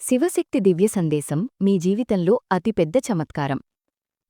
శివశక్తి దివ్య సందేశం మీ జీవితంలో అతిపెద్ద చమత్కారం.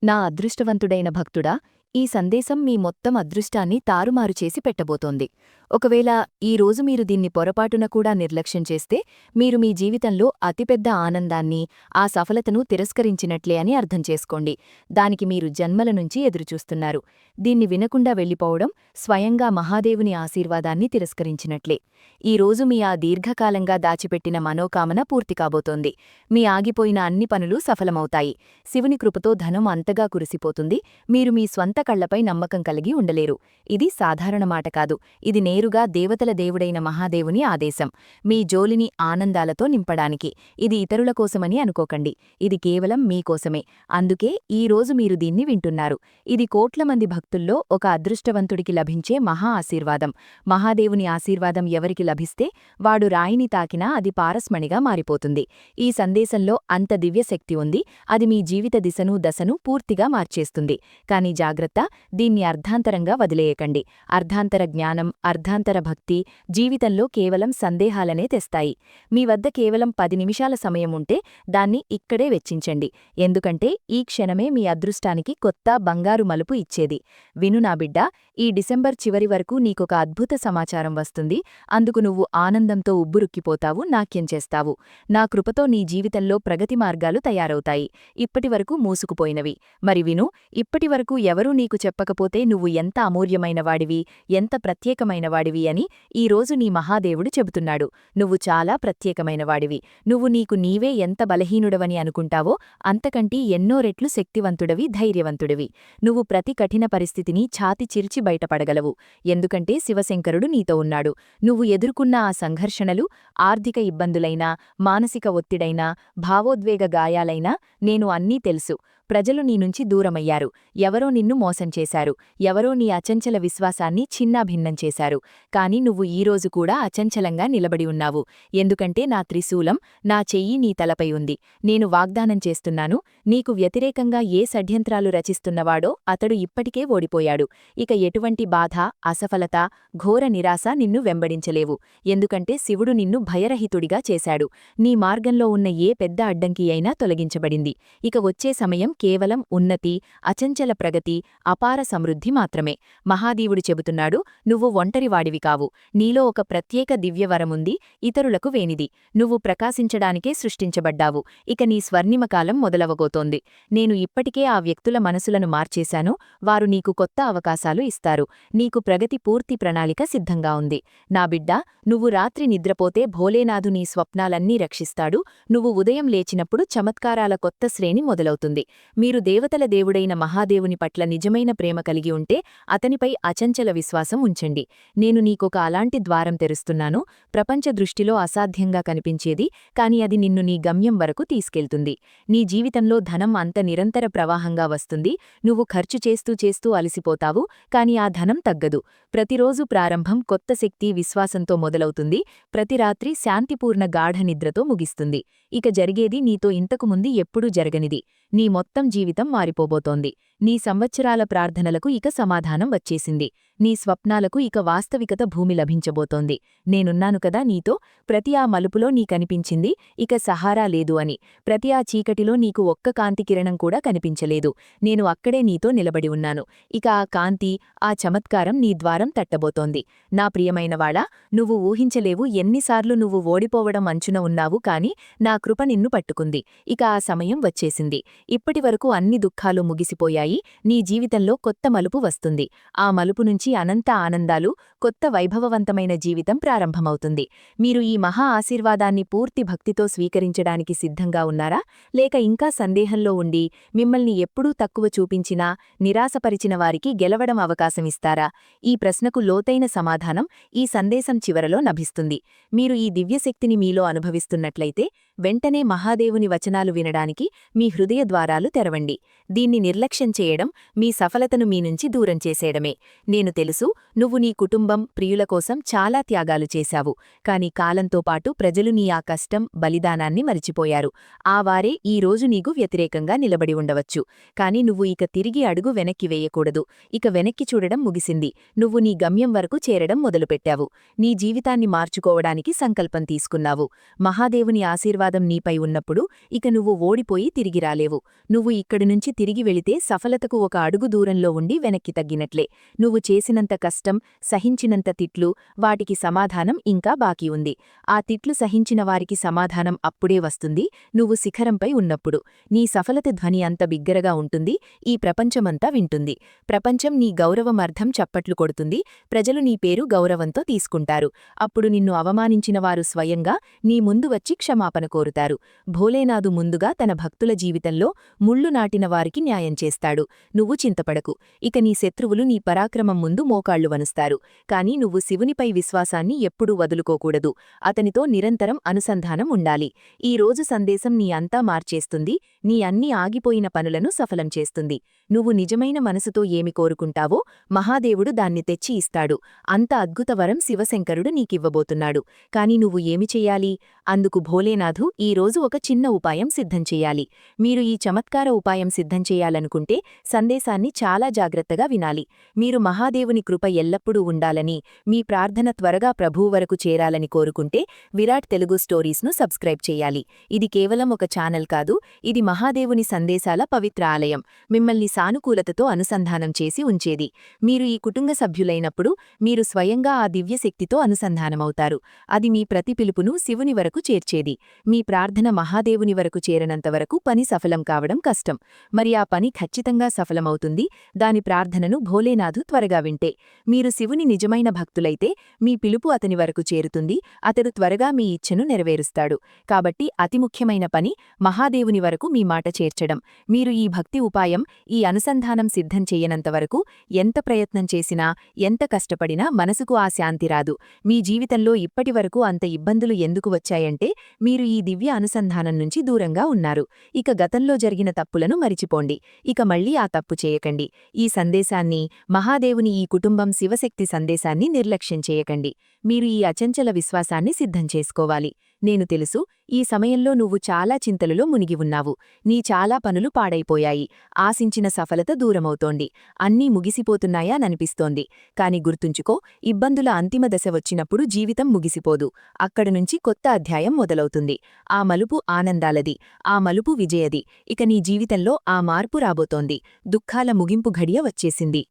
నా అదృష్టవంతుడైన భక్తుడా, ఈ సందేశం మీ మొత్తం అదృష్టాన్ని తారుమారు చేసి పెట్టబోతోంది. ఒకవేళ ఈ రోజు మీరు దీన్ని పొరపాటున కూడా నిర్లక్ష్యం చేస్తే, మీరు మీ జీవితంలో అతిపెద్ద ఆనందాన్ని, ఆ సఫలతను తిరస్కరించినట్లే అని అర్థం చేసుకోండి. దానికి మీరు జన్మల నుంచి ఎదురుచూస్తున్నారు. దీన్ని వినకుండా వెళ్ళిపోవడం స్వయంగా మహాదేవుని ఆశీర్వాదాన్ని తిరస్కరించినట్లే. ఈ రోజు మీ ఆ దీర్ఘకాలంగా దాచిపెట్టిన మనోకామన పూర్తి కాబోతోంది. మీ ఆగిపోయిన అన్ని పనులు సఫలమవుతాయి. శివుని కృపతో ధనం అంతగా కురిసిపోతుంది. మీరు మీ స్వంత కళ్లపై నమ్మకం కలిగి ఉండలేరు. ఇది సాధారణ మాట కాదు. ఇది నేరుగా దేవతల దేవుడైన మహాదేవుని ఆదేశం. మీ జోలిని ఆనందాలతో నింపడానికి. ఇది ఇతరుల కోసమని అనుకోకండి. ఇది కేవలం మీకోసమే. అందుకే ఈ రోజు మీరు దీన్ని వింటున్నారు. ఇది కోట్ల మంది భక్తుల్లో ఒక అదృష్టవంతుడికి లభించే మహా ఆశీర్వాదం. మహాదేవుని ఆశీర్వాదం ఎవరికి లభిస్తే వాడు రాయిని తాకినా అది పారస్మణిగా మారిపోతుంది. ఈ సందేశంలో అంత దివ్యశక్తి ఉంది. అది మీ జీవిత దిశను దశను పూర్తిగా మార్చేస్తుంది. కాని జాగ్రత్త, దీన్ని అర్ధాంతరంగా వదిలేయకండి. అర్ధాంతర జ్ఞానం, అర్ధాంతర భక్తి జీవితంలో కేవలం సందేహాలనే తెస్తాయి. మీ వద్ద కేవలం 10 నిమిషాల సమయం ఉంటే దాన్ని ఇక్కడే వెచ్చించండి. ఎందుకంటే ఈ క్షణమే మీ అదృష్టానికి కొత్త బంగారు మలుపు ఇచ్చేది. విను నా బిడ్డా, ఈ డిసెంబర్ చివరి వరకు నీకొక అద్భుత సమాచారం వస్తుంది. అందుకు నువ్వు ఆనందంతో ఉబ్బురుక్కిపోతావు, నాట్యం చేస్తావు. నా కృపతో నీ జీవితంలో ప్రగతి మార్గాలు తయారవుతాయి. ఇప్పటివరకు మూసుకుపోయినవి. మరి విను, ఇప్పటివరకు ఎవరూ నీకు చెప్పకపోతే నువ్వు ఎంత అమూల్యమైనవాడివి, ఎంత ప్రత్యేకమైనవాడివి అని ఈరోజు నీ మహాదేవుడు చెబుతున్నాడు. నువ్వు చాలా ప్రత్యేకమైనవాడివి. నువ్వు నీకు నీవే ఎంత బలహీనుడవని అనుకుంటావో అంతకంటే ఎన్నో రెట్లు శక్తివంతుడవి, ధైర్యవంతుడివి. నువ్వు ప్రతి కఠిన పరిస్థితిని ఛాతి చిరిచి బయటపడగలవు. ఎందుకంటే శివశంకరుడు నీతో ఉన్నాడు. నువ్వు ఎదుర్కొన్న ఆ సంఘర్షణలు, ఆర్థిక ఇబ్బందులైనా, మానసిక ఒత్తిడైనా, భావోద్వేగ గాయాలైనా నేను అన్నీ తెలుసు. ప్రజలు నీ నుంచి దూరమయ్యారు. ఎవరో నిన్ను మోసం చేశారు. ఎవరో నీ అచంచల విశ్వాసాన్ని చిన్నాభిన్నం చేశారు. కాని నువ్వు ఈరోజు కూడా అచంచలంగా నిలబడి ఉన్నావు. ఎందుకంటే నా త్రిశూలం, నా చెయ్యి నీ తలపై ఉంది. నేను వాగ్దానం చేస్తున్నాను, నీకు వ్యతిరేకంగా ఏ షడ్యంత్రాలు రచిస్తున్నవాడో అతడు ఇప్పటికే ఓడిపోయాడు. ఇక ఎటువంటి బాధ, అసఫలత, ఘోర నిరాశ నిన్ను వెంబడించలేవు. ఎందుకంటే శివుడు నిన్ను భయరహితుడిగా చేశాడు. నీ మార్గంలో ఉన్న ఏ పెద్ద అడ్డంకి అయినా తొలగించబడింది. ఇక వచ్చే సమయం కేవలం ఉన్నతి, అచంచల ప్రగతి, అపార సమృద్ధి మాత్రమే. మహాదేవుడు చెబుతున్నాడు, నువ్వు ఒంటరివాడివి కావు. నీలో ఒక ప్రత్యేక దివ్యవరముంది, ఇతరులకు వేనిది. నువ్వు ప్రకాశించడానికే సృష్టించబడ్డావు. ఇక నీ స్వర్ణిమకాలం మొదలవబోతోంది. నేను ఇప్పటికే ఆ వ్యక్తుల మనసులను మార్చేశాను. వారు నీకు కొత్త అవకాశాలు ఇస్తారు. నీకు ప్రగతి పూర్తి ప్రణాళిక సిద్ధంగా ఉంది. నా బిడ్డా, నువ్వు రాత్రి నిద్రపోతే భోలేనాథు నీ స్వప్నాలన్నీ రక్షిస్తాడు. నువ్వు ఉదయం లేచినప్పుడు చమత్కారాల కొత్త శ్రేణి మొదలవుతుంది. మీరు దేవతల దేవుడైన మహాదేవుని పట్ల నిజమైన ప్రేమ కలిగి ఉంటే అతనిపై అచంచల విశ్వాసం ఉంచండి. నేను నీకొక అలాంటి ద్వారం తెరుస్తున్నాను. ప్రపంచ దృష్టిలో అసాధ్యంగా కనిపించేది, కాని అది నిన్ను నీ గమ్యం వరకు తీసుకెళ్తుంది. నీ జీవితంలో ధనం అంత నిరంతర ప్రవాహంగా వస్తుంది. నువ్వు ఖర్చు చేస్తూ చేస్తూ అలసిపోతావు, కాని ఆ ధనం తగ్గదు. ప్రతిరోజు ప్రారంభం కొత్త శక్తి, విశ్వాసంతో మొదలవుతుంది. ప్రతి రాత్రి శాంతిపూర్ణ గాఢ నిద్రతో ముగిస్తుంది. ఇక జరిగేది నీతో ఇంతకుముందు ఎప్పుడూ జరగనిది. నీ మొత్తం జీవితం మారిపోబోతోంది. నీ సంవత్సరాల ప్రార్థనలకు ఇక సమాధానం వచ్చేసింది. నీ స్వప్నాలకు ఇక వాస్తవికత భూమి లభించబోతోంది. నేనున్నాను కదా నీతో. ప్రతి ఆ మలుపులో నీకనిపించింది ఇక సహారా లేదు అని. ప్రతి ఆ చీకటిలో నీకు ఒక్క కాంతి కిరణం కూడా కనిపించలేదు. నేను అక్కడే నీతో నిలబడి ఉన్నాను. ఇక ఆ కాంతి, ఆ చమత్కారం నీ ద్వారం తట్టబోతోంది. నా ప్రియమైనవాడా, నువ్వు ఊహించలేవు ఎన్నిసార్లు నువ్వు ఓడిపోవడం అంచున ఉన్నావు. కాని నా కృప నిన్ను పట్టుకుంది. ఇక ఆ సమయం వచ్చేసింది. ఇప్పటివరకు అన్ని దుఃఖాలు ముగిసిపోయాయి. నీ జీవితంలో కొత్త మలుపు వస్తుంది. ఆ మలుపు నుంచి అనంత ఆనందాలు, కొత్త వైభవవంతమైన జీవితం ప్రారంభమవుతుంది. మీరు ఈ మహా ఆశీర్వాదాన్ని పూర్తి భక్తితో స్వీకరించడానికి సిద్ధంగా ఉన్నారా? లేక ఇంకా సందేహంలో ఉండి మిమ్మల్ని ఎప్పుడూ తక్కువ చూపించినా, నిరాశపరిచిన వారికి గెలవడం అవకాశమిస్తారా? ఈ ప్రశ్నకు లోతైన సమాధానం ఈ సందేశం చివరలో లభిస్తుంది. మీరు ఈ దివ్యశక్తిని మీలో అనుభవిస్తున్నట్లయితే వెంటనే మహాదేవుని వచనాలు వినడానికి మీ హృదయ ద్వారాలు తెరవండి. దీన్ని నిర్లక్ష్యం చేయడం మీ సఫలతను మీ నుంచి దూరం చేసేయడమే. నేను తెలుసు, నువ్వు నీ కుటుంబం, ప్రియుల కోసం చాలా త్యాగాలు చేశావు. కాని కాలంతో పాటు ప్రజలు నీ ఆ కష్టం, బలిదానాన్ని మరిచిపోయారు. ఆ వారే ఈ రోజు నీకు వ్యతిరేకంగా నిలబడి ఉండవచ్చు. కాని నువ్వు ఇక తిరిగి అడుగు వెనక్కి వేయకూడదు. ఇక వెనక్కి చూడడం ముగిసింది. నువ్వు నీ గమ్యం వరకు చేరడం మొదలుపెట్టావు. నీ జీవితాన్ని మార్చుకోవడానికి సంకల్పం తీసుకున్నావు. మహాదేవుని ఆశీర్వాదం ఆశీర్వాదం నీపై ఉన్నప్పుడు ఇక నువ్వు ఓడిపోయి తిరిగి రాలేవు. నువ్వు ఇక్కడి నుంచి తిరిగి వెళితే సఫలతకు ఒక అడుగు దూరంలో ఉండి వెనక్కి తగ్గినట్లే. నువ్వు చేసినంత కష్టం, సహించినంత తిట్లు, వాటికి సమాధానం ఇంకా బాకీ ఉంది. ఆ తిట్లు సహించిన వారికి సమాధానం అప్పుడే వస్తుంది, నువ్వు శిఖరంపై ఉన్నప్పుడు. నీ సఫలత ధ్వని అంత బిగ్గరగా ఉంటుంది, ఈ ప్రపంచమంతా వింటుంది. ప్రపంచం నీ గౌరవమర్థం చప్పట్లు కొడుతుంది, ప్రజలు నీ పేరు గౌరవంతో తీసుకుంటారు. అప్పుడు నిన్ను అవమానించిన వారు స్వయంగా నీ ముందు వచ్చి క్షమాపణ కోరుతారు. భోలేనాథు ముందుగా తన భక్తుల జీవితంలో ముళ్ళు నాటిన వారికి న్యాయం చేస్తాడు. నువ్వు చింతపడకు, ఇక నీ శత్రువులు నీ పరాక్రమం ముందు మోకాళ్లు వనుస్తారు. కాని నువ్వు శివునిపై విశ్వాసాన్ని ఎప్పుడూ వదులుకోకూడదు. అతనితో నిరంతరం అనుసంధానం ఉండాలి. ఈ రోజు సందేశం నీ అంతా మార్చేస్తుంది, నీ అన్ని ఆగిపోయిన పనులను సఫలం చేస్తుంది. నువ్వు నిజమైన మనసుతో ఏమి కోరుకుంటావో మహాదేవుడు దాన్ని తెచ్చి ఇస్తాడు. అంత అద్భుత వరం శివశంకరుడు నీకివ్వబోతున్నాడు. కాని నువ్వు ఏమి చెయ్యాలి? అందుకు భోలేనాథు ఈరోజు ఒక చిన్న ఉపాయం సిద్ధం చెయ్యాలి. మీరు ఈ చమత్కార ఉపాయం సిద్ధం చెయ్యాలనుకుంటే సందేశాన్ని చాలా జాగ్రత్తగా వినాలి. మీరు మహాదేవుని కృప ఎల్లప్పుడూ ఉండాలని, మీ ప్రార్థన త్వరగా ప్రభువు వరకు చేరాలని కోరుకుంటే విరాట్ తెలుగు స్టోరీస్ను సబ్స్క్రైబ్ చేయాలి. ఇది కేవలం ఒక ఛానల్ కాదు, ఇది మహాదేవుని సందేశాల పవిత్ర ఆలయం, మిమ్మల్ని సానుకూలతతో అనుసంధానం చేసి ఉంచేది. మీరు ఈ కుటుంబ సభ్యులైనప్పుడు మీరు స్వయంగా ఆ దివ్యశక్తితో అనుసంధానమవుతారు. అది మీ ప్రతి పిలుపును శివుని వరకు చేర్చేది. మీ ప్రార్థన మహాదేవుని వరకు చేరనంతవరకు పని సఫలం కావడం కష్టం. మరి ఆ పని ఖచ్చితంగా సఫలమవుతుంది, దాని ప్రార్థనను భోలేనాథు త్వరగా వింటే. మీరు శివుని నిజమైన భక్తులైతే మీ పిలుపు అతని వరకు చేరుతుంది, అతడు త్వరగా మీ ఇచ్ఛను నెరవేరుస్తాడు. కాబట్టి అతి ముఖ్యమైన పని మహాదేవుని వరకు మీ మాట చేర్చడం. మీరు ఈ భక్తి ఉపాయం, ఈ అనుసంధానం సిద్ధం చెయ్యనంతవరకు ఎంత ప్రయత్నం చేసినా, ఎంత కష్టపడినా మనసుకు ఆ శాంతి రాదు. మీ జీవితంలో ఇప్పటివరకు అంత ఇబ్బందులు ఎందుకు వచ్చాయంటే మీరు ఈ దివ్య అనుసంధానం నుంచి దూరంగా ఉన్నారు. ఇక గతంలో జరిగిన తప్పులను మరిచిపోండి. ఇక మళ్ళీ ఆ తప్పు చేయకండి. ఈ సందేశాన్ని, మహాదేవుని ఈ కుటుంబం శివశక్తి సందేశాన్ని నిర్లక్ష్యం చేయకండి. మీరు ఈ అచంచల విశ్వాసాన్ని సిద్ధం చేసుకోవాలి. నేను తెలుసు, ఈ సమయంలో నువ్వు చాలా చింతలలో మునిగి ఉన్నావు. నీ చాలా పనులు పాడైపోయాయి. ఆశించిన సఫలత దూరమవుతోంది. అన్నీ ముగిసిపోతున్నాయా ననిపిస్తోంది. కాని గుర్తుంచుకో, ఇబ్బందుల అంతిమ దశ వచ్చినప్పుడు జీవితం ముగిసిపోదు. అక్కడనుంచి కొత్త అధ్యాయం మొదలవుతుంది. ఆ మలుపు ఆనందాలది, ఆ మలుపు విజయది. ఇక నీ జీవితంలో ఆ మార్పు రాబోతోంది. దుఃఖాల ముగింపు ఘడియ వచ్చేసింది.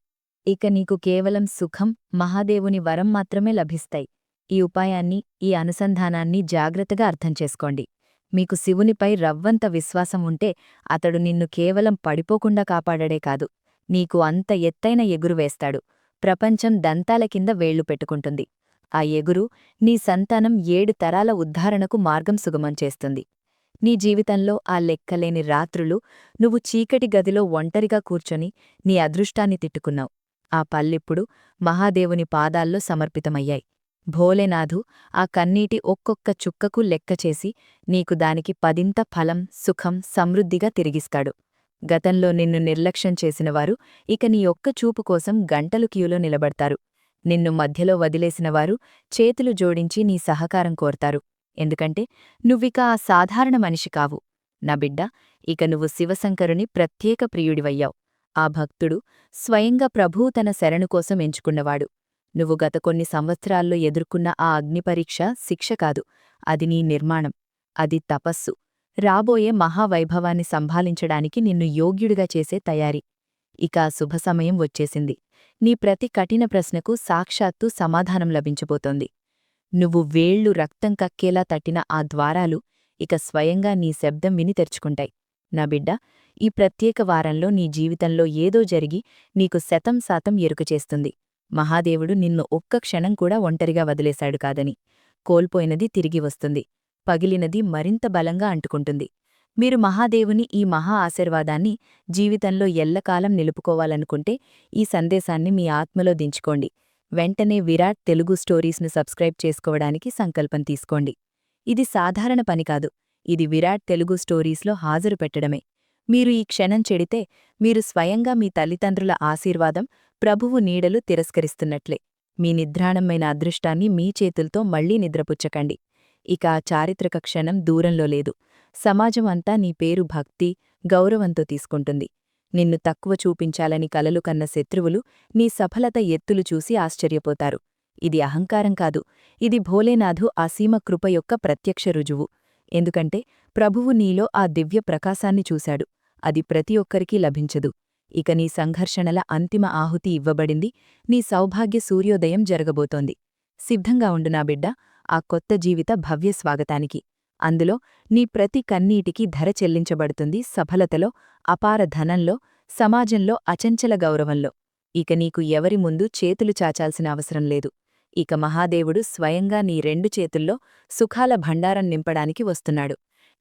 ఇక నీకు కేవలం సుఖం, మహాదేవుని వరం మాత్రమే లభిస్తాయి. ఈ ఉపాయాన్ని, ఈ అనుసంధానాన్ని జాగ్రత్తగా అర్థం చేసుకోండి. మీకు శివునిపై రవ్వంత విశ్వాసం ఉంటే అతడు నిన్ను కేవలం పడిపోకుండా కాపాడడే కాదు, నీకు అంత ఎత్తైన ఎగురు వేస్తాడు. ప్రపంచం దంతాల కింద వేళ్లు పెట్టుకుంటుంది. ఆ ఎగురు నీ సంతానం 7 తరాల ఉద్ధారణకు మార్గం సుగమం చేస్తుంది. నీ జీవితంలో ఆ లెక్కలేని రాత్రులు నువ్వు చీకటి గదిలో ఒంటరిగా కూర్చొని నీ అదృష్టాన్ని తిట్టుకున్నావు. ఆ పల్లిప్పుడు మహాదేవుని పాదాల్లో సమర్పితమయ్యాయి. భోలేనాథు ఆ కన్నీటి ఒక్కొక్క చుక్కకు లెక్కచేసి నీకు దానికి 10ంత ఫలం, సుఖం, సమృద్ధిగా తిరిగిస్తాడు. గతంలో నిన్ను నిర్లక్ష్యం చేసినవారు ఇక నీ ఒక్క చూపు కోసం గంటలు క్యూలో నిలబడతారు. నిన్ను మధ్యలో వదిలేసినవారు చేతులు జోడించి నీ సహకారం కోరతారు. ఎందుకంటే నువ్విక ఆ సాధారణ మనిషి కావు. నా బిడ్డ, ఇక నువ్వు శివశంకరుని ప్రత్యేక ప్రియుడివయ్యావు. ఆ భక్తుడు స్వయంగా ప్రభువు తన శరణు కోసం ఎంచుకున్నవాడు. నువ్వు గత కొన్ని సంవత్సరాల్లో ఎదుర్కొన్న ఆ అగ్నిపరీక్ష శిక్ష కాదు, అది నీ నిర్మాణం, అది తపస్సు, రాబోయే మహావైభవాన్ని సంభాళించడానికి నిన్ను యోగ్యుడిగా చేసే తయారీ. ఇక ఆ శుభసమయం వచ్చేసింది. నీ ప్రతి కఠిన ప్రశ్నకు సాక్షాత్తు సమాధానం లభించబోతోంది. నువ్వు వేళ్లు రక్తం కక్కేలా తట్టిన ఆ ద్వారాలు ఇక స్వయంగా నీ శబ్దం విని తెరుచుకుంటాయి. నా బిడ్డ, ఈ ప్రత్యేక వారంలో నీ జీవితంలో ఏదో జరిగి నీకు 100% ఎరుక చేస్తుంది. మహాదేవుడు నిన్ను ఒక్క క్షణం కూడా ఒంటరిగా వదిలేశాడు కాదని. కోల్పోయినది తిరిగి వస్తుంది, పగిలినది మరింత బలంగా అంటుకుంటుంది. మీరు మహాదేవుని ఈ మహా ఆశీర్వాదాన్ని జీవితంలో ఎల్లకాలం నిలుపుకోవాలనుకుంటే ఈ సందేశాన్ని మీ ఆత్మలో దించుకోండి. వెంటనే విరాట్ తెలుగు స్టోరీస్ను సబ్స్క్రైబ్ చేసుకోవడానికి సంకల్పం తీసుకోండి. ఇది సాధారణ పని కాదు, ఇది విరాట్ తెలుగు స్టోరీస్లో హాజరు పెట్టడమే. మీరు ఈ క్షణం చెడితే మీరు స్వయంగా మీ తల్లిదండ్రుల ఆశీర్వాదం, ప్రభువు నీడలు తిరస్కరిస్తున్నట్లే. మీ నిద్రాణమైన అదృష్టాన్ని మీ చేతులతో మళ్లీ నిద్రపుచ్చకండి. ఇక ఆ చారిత్రక క్షణం దూరంలో లేదు. సమాజం అంతా నీ పేరు భక్తి, గౌరవంతో తీసుకుంటుంది. నిన్ను తక్కువ చూపించాలని కలలు కన్న శత్రువులు నీ సఫలత ఎత్తులు చూసి ఆశ్చర్యపోతారు. ఇది అహంకారం కాదు, ఇది భోలేనాథు అసీమ కృప యొక్క ప్రత్యక్ష రుజువు. ఎందుకంటే ప్రభువు నీలో ఆ దివ్య ప్రకాశాన్ని చూశాడు. అది ప్రతి ఒక్కరికీ లభించదు. ఇక నీ సంఘర్షణల అంతిమ ఆహుతి ఇవ్వబడింది. నీ సౌభాగ్య సూర్యోదయం జరగబోతోంది. సిద్ధంగా ఉండు నా బిడ్డ, ఆ కొత్త జీవిత భవ్య స్వాగతానికి. అందులో నీ ప్రతి కన్నీటికి ధర చెల్లించబడుతుంది. సఫలతలో, అపార ధనంలో, సమాజంలో అచంచల గౌరవంలో. ఇక నీకు ఎవరి ముందు చేతులు చాచాల్సిన అవసరం లేదు. ఇక మహాదేవుడు స్వయంగా నీ 2 చేతుల్లో సుఖాల భండారం నింపడానికి వస్తున్నాడు.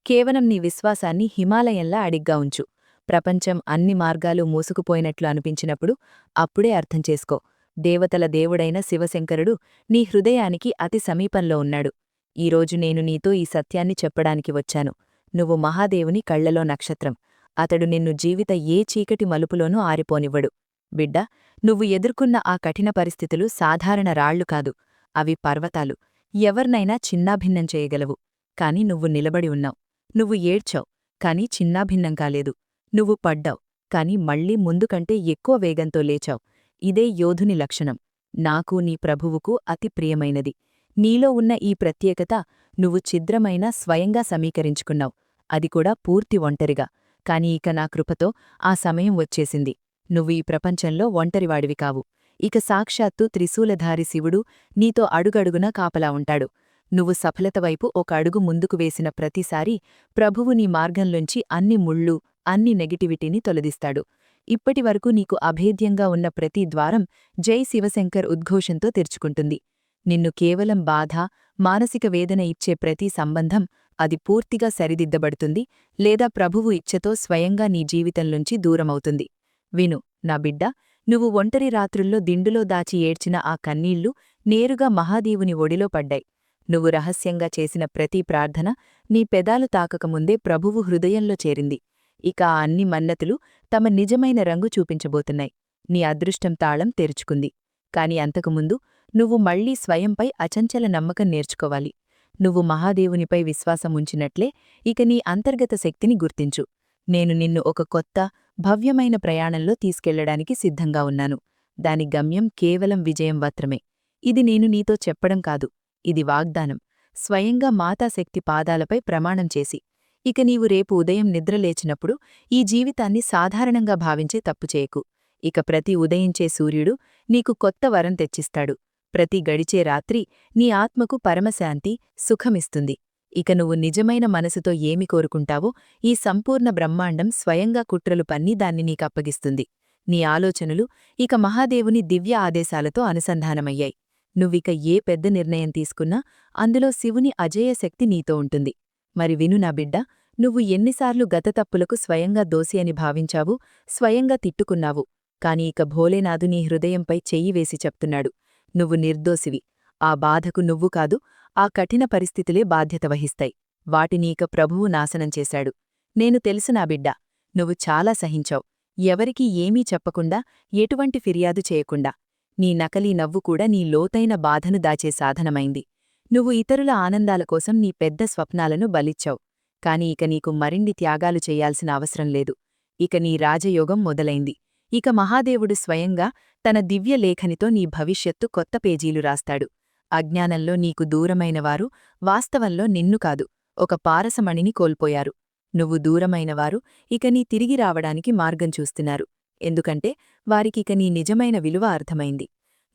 కేవలం నీ విశ్వాసాన్ని హిమాలయంలా అడిగ్గా ఉంచు. ప్రపంచం అన్ని మార్గాలు మూసుకుపోయినట్లు అనిపించినప్పుడు అప్పుడే అర్థం చేసుకో, దేవతల దేవుడైన శివశంకరుడు నీ హృదయానికి అతి సమీపంలో ఉన్నాడు. ఈరోజు నేను నీతో ఈ సత్యాన్ని చెప్పడానికి వచ్చాను. నువ్వు మహాదేవుని కళ్లలో నక్షత్రం. అతడు నిన్ను జీవిత ఏ చీకటి మలుపులోనూ ఆరిపోనివ్వడు. బిడ్డా, నువ్వు ఎదుర్కొన్న ఆ కఠిన పరిస్థితులు సాధారణ రాళ్లు కాదు, అవి పర్వతాలు. ఎవర్నైనా చిన్నాభిన్నం చేయగలవు. కాని నువ్వు నిలబడి ఉన్నావు. నువ్వు ఏడ్చావు, కాని చిన్నాభిన్నం కాలేదు. నువ్వు పడ్డావు, కాని మళ్లీ ముందుకంటే ఎక్కువ వేగంతో లేచావు. ఇదే యోధుని లక్షణం. నాకు నీ ప్రభువుకు అతి ప్రియమైనది. నీలో ఉన్న ఈ ప్రత్యేకత నువ్వు ఛిద్రమైనా స్వయంగా సమీకరించుకున్నావు, అది కూడా పూర్తి ఒంటరిగా. కాని ఇక నా కృపతో ఆ సమయం వచ్చేసింది. నువ్వు ఈ ప్రపంచంలో ఒంటరివాడివి కావు. ఇక సాక్షాత్తు త్రిశూలధారి శివుడు నీతో అడుగడుగునా కాపలా ఉంటాడు. నువ్వు సఫలతవైపు ఒక అడుగు ముందుకు వేసిన ప్రతిసారీ ప్రభువు నీ మార్గంలోంచి అన్ని ముళ్ళు, అన్ని నెగిటివిటీని తొలగిస్తాడు. ఇప్పటివరకు నీకు అభేద్యంగా ఉన్న ప్రతి ద్వారం జై శివశంకర్ ఉద్ఘోషంతో తెరుచుకుంటుంది. నిన్ను కేవలం బాధ, మానసిక వేదన ఇచ్చే ప్రతి సంబంధం అది పూర్తిగా సరిదిద్దబడుతుంది, లేదా ప్రభువు ఇచ్ఛతో స్వయంగా నీ జీవితంలోంచి దూరమవుతుంది. విను నా బిడ్డా, నువ్వు ఒంటరి రాత్రుల్లో దిండులో దాచి ఏడ్చిన ఆ కన్నీళ్లు నేరుగా మహాదేవుని ఒడిలో పడ్డాయి. నువ్వు రహస్యంగా చేసిన ప్రతి ప్రార్థన నీ పెదాలు తాకకముందే ప్రభువు హృదయంలో చేరింది. ఇక ఆ అన్ని మన్నతులు తమ నిజమైన రంగు చూపించబోతున్నాయి. నీ అదృష్టం తాళం తెరుచుకుంది. కాని అంతకుముందు నువ్వు మళ్లీ స్వయంపై అచంచల నమ్మకం నేర్చుకోవాలి. నువ్వు మహాదేవునిపై విశ్వాసం ఉంచినట్లే ఇక నీ అంతర్గత శక్తిని గుర్తించు. నేను నిన్ను ఒక కొత్త, భవ్యమైన ప్రయాణంలో తీసుకెళ్లడానికి సిద్ధంగా ఉన్నాను. దాని గమ్యం కేవలం విజయం మాత్రమే. ఇది నేను నీతో చెప్పడం కాదు, ఇది వాగ్దానం. స్వయంగా మాతాశక్తి పాదాలపై ప్రమాణం చేసి. ఇక నీవు రేపు ఉదయం నిద్రలేచినప్పుడు ఈ జీవితాన్ని సాధారణంగా భావించే తప్పుచేయకు. ఇక ప్రతి ఉదయించే సూర్యుడు నీకు కొత్త వరం తెచ్చిస్తాడు. ప్రతి గడిచే రాత్రి నీ ఆత్మకు పరమశాంతి, సుఖమిస్తుంది. ఇక నువ్వు నిజమైన మనసుతో ఏమి కోరుకుంటావో ఈ సంపూర్ణ బ్రహ్మాండం స్వయంగా కుట్రలు పన్ని దాన్ని నీకప్పగిస్తుంది. నీ ఆలోచనలు ఇక మహాదేవుని దివ్య ఆదేశాలతో అనుసంధానమయ్యాయి. నువ్విక ఏ పెద్ద నిర్ణయం తీసుకున్నా అందులో శివుని అజేయ శక్తి నీతో ఉంటుంది. మరి విను నా బిడ్డ, నువ్వు ఎన్నిసార్లు గత తప్పులకు స్వయంగా దోషి అని భావించావు, స్వయంగా తిట్టుకున్నావు. కాని ఇక భోలేనాథు నీ హృదయంపై చెయ్యి వేసి చెప్తున్నాడు, నువ్వు నిర్దోషివి. ఆ బాధకు నువ్వు కాదు, ఆ కఠిన పరిస్థితులే బాధ్యత వహిస్తాయి. వాటినీక ప్రభువు నాశనం చేశాడు. నేను తెలుసు నా బిడ్డా, నువ్వు చాలా సహించావు. ఎవరికీ ఏమీ చెప్పకుండా, ఎటువంటి ఫిర్యాదు చేయకుండా. నీ నకలీ నవ్వు కూడా నీ లోతైన బాధను దాచే సాధనమైంది. నువ్వు ఇతరుల ఆనందాల కోసం నీ పెద్ద స్వప్నాలను బలిచ్చావు. కాని ఇక నీకు మరిన్ని త్యాగాలు చెయ్యాల్సిన అవసరం లేదు. ఇక నీ రాజయోగం మొదలైంది. ఇక మహాదేవుడు స్వయంగా తన దివ్య లేఖనితో నీ భవిష్యత్తు కొత్త పేజీలు రాస్తాడు. అజ్ఞానంలో నీకు దూరమైనవారు వాస్తవంలో నిన్ను కాదు, ఒక పారసమణిని కోల్పోయారు. నువ్వు దూరమైనవారు ఇక నీ తిరిగి రావడానికి మార్గం చూస్తున్నారు. ఎందుకంటే వారికిక నీ నిజమైన విలువ అర్థమైంది.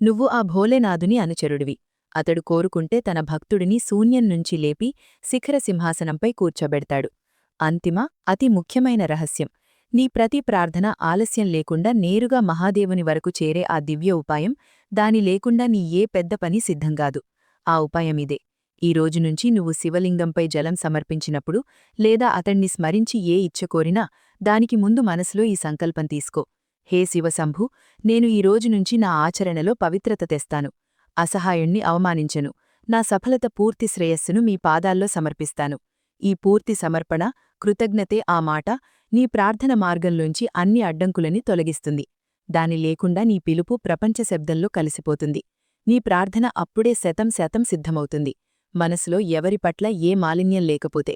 నువ్వు ఆ భోలేనాథుని అనుచరుడివి. అతడు కోరుకుంటే తన భక్తుడిని శూన్యం నుంచి లేపి శిఖర సింహాసనంపై కూర్చోబెడతాడు. అంతిమ, అతి ముఖ్యమైన రహస్యం, నీ ప్రతి ప్రార్థన ఆలస్యం లేకుండా నేరుగా మహాదేవుని వరకు చేరే ఆ దివ్య ఉపాయం, దాని లేకుండా నీ ఏ పెద్ద పని సిద్ధంగాదు. ఆ ఉపాయమిదే. ఈ రోజునుంచి నువ్వు శివలింగంపై జలం సమర్పించినప్పుడు, లేదా అతణ్ణి స్మరించి ఏ ఇచ్చ కోరినా దానికి ముందు మనసులో ఈ సంకల్పం తీసుకో. హే శివశంభూ, నేను ఈ రోజునుంచి నా ఆచరణలో పవిత్రత తెస్తాను. అసహాయుణ్ణి అవమానించను. నా సఫలత పూర్తి శ్రేయస్సును మీ పాదాల్లో సమర్పిస్తాను. ఈ పూర్తి సమర్పణ, కృతజ్ఞతే ఆ మాట నీ ప్రార్థన మార్గంలోంచి అన్ని అడ్డంకులని తొలగిస్తుంది. దాని లేకుండా నీ పిలుపు ప్రపంచ శబ్దంలో కలిసిపోతుంది. నీ ప్రార్థన అప్పుడే 100% సిద్ధమవుతుంది. మనసులో ఎవరి పట్ల ఏ మాలిన్యం లేకపోతే.